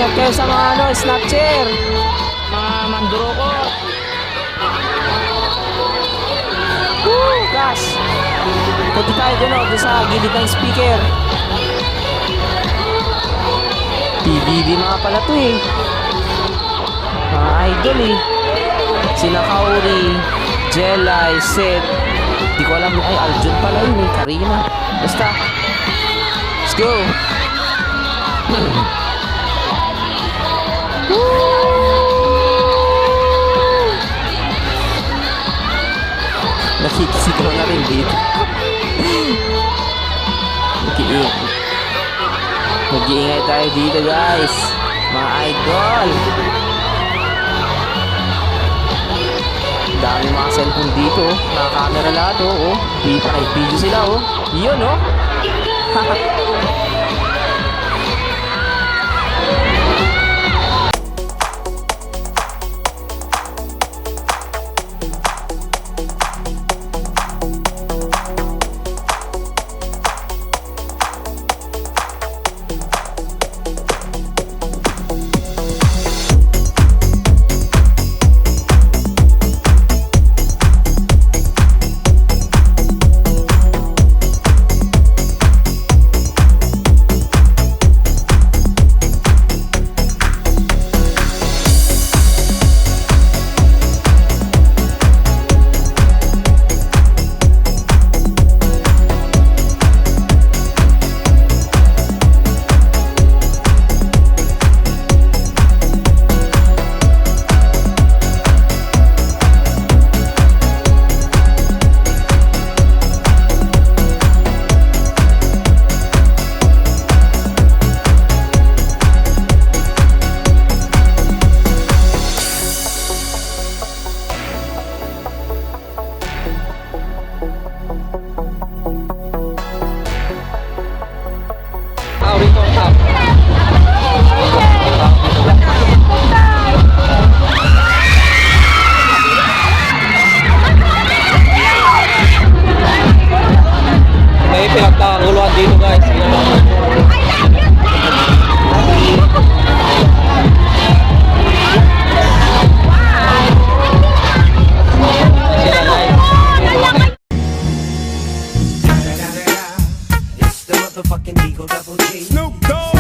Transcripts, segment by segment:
Ingat kayo sa mga ano, snatcher. Mga manduroko. Woo! Gas! Punti tayo dun o, dun sa gilid ng speaker. PBB mga pala to eh. Mga idol eh. Sina Kauri, Jelay, Seth. Di ko alam, ay Aljun pala yun eh, Karina. Basta. Let's go. Nakikisigaw na rin dito. Mag-iingay tayo dito guys, mga idol. Dami mga cellphone dito, naka-camera lahat oh. Video sila oh. Yun oh. May pinagkakaguluhan dito guys. It's the motherfucking Eagle Double G. Snoop Dogg.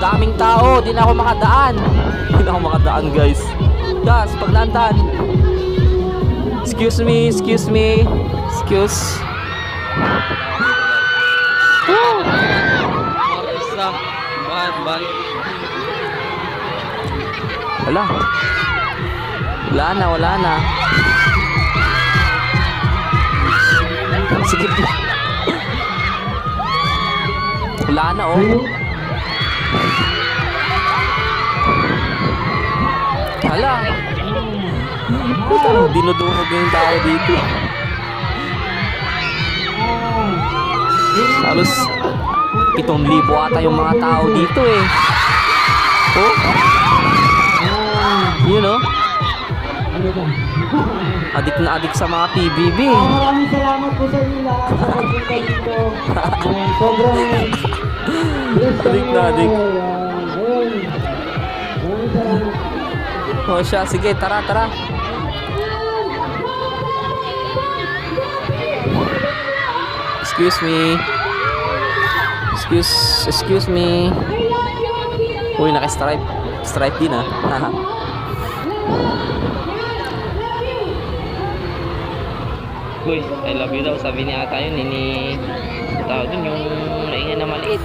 Daming tao, di na ako makadaan. Di na ako makadaan guys. Gas, paglantan. Excuse me. Wala na. Sige. Wala na oh. Hala. Dinudungog yung tao dito. Halos 7,000 ata yung mga tao dito eh. Oh. Yun oh. Adik na adik sa mga PBB. Maraming salamat po sa inyo lahat sa pagpunta dito. Sobrang adik na adik. Maraming salamat. Oh siya, sige, tara. Excuse me. Uy, naka-stripe din ah. Uy, I love you daw, sabi niya ata yun, tawag dun yung naingay na maliit.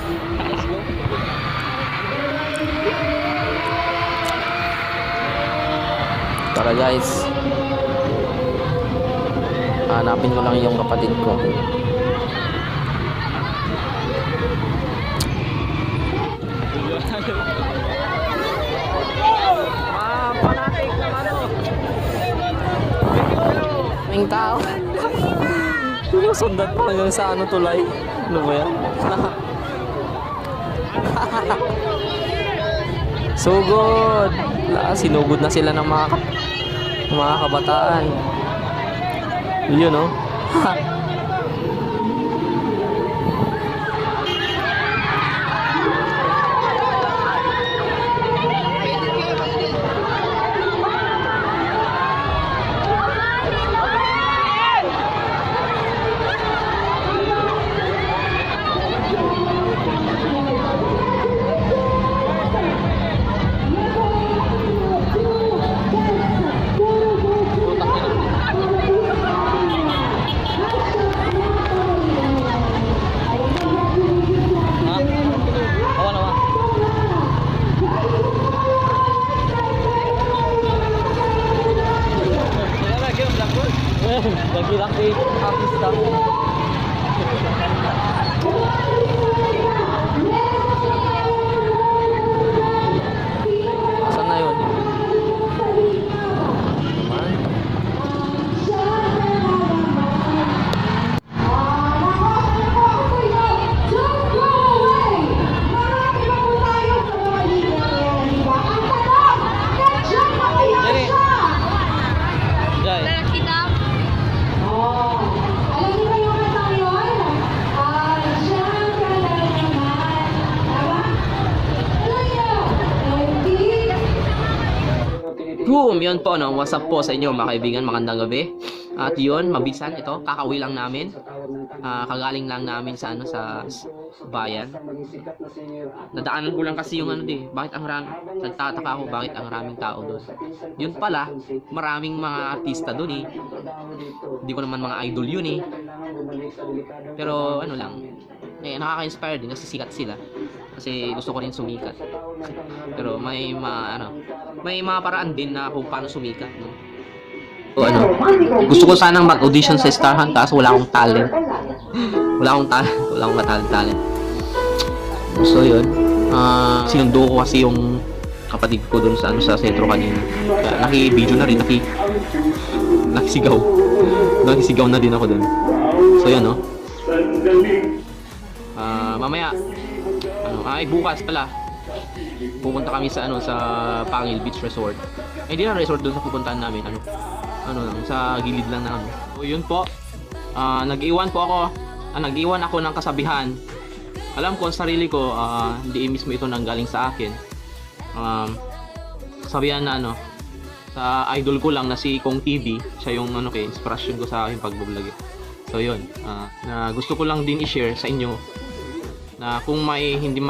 Tara guys, hanapin ko lang yung kapatid ko. Panatik naman o. May tao. Sinusundan pa hanggang sa ano tulay. Ano ba yan? Sugod! Sinugod na sila ng mga kabataan. Yun, no? Lagi lang kay artista. Saan na yun? Naman. Jai. Alam niyo ba yung kantang yun? Diyan ka na naman. Tama? Boom! Yun po, no? What's up po sa inyo mga kaibigan, magandang gabi. At yun, mabisan ito, kakauwi lang namin. Kagaling lang namin sa bayan. Nadaanan ko lang kasi yung bakit ang nagtataka ako bakit ang maraming tao doon. Yun pala, maraming mga artista doon eh. Hindi ko naman mga idol yun eh. Pero ano lang, nakaka-inspire din kasi sikat sila. Kasi gusto ko rin sumikat. Pero may mga paraan din na kung paano sumikat, no? So, gusto ko sanang mag-audition sa Star Hunt kaso wala akong talent. Wala akong talent. So yun, sinundo ko kasi yung kapatid ko dun sa sentro kanina. Kaya naki-video na rin, nakisigaw na din ako dun. So yun, no. Mamaya bukas pala pupunta kami sa sa Pangil Beach Resort. Hindi na resort dun sa pupuntahan namin, sa gilid lang na So yun po. Nag-iwan ako ng kasabihan. Alam ko ang sarili ko, hindi mismo ito nanggaling sa akin. Kasabihan na sa idol ko lang na si Kong TV, siya yung inspirasyon ko sa aking pag-vlog. So yun, na gusto ko lang din i-share sa inyo na kung may hindi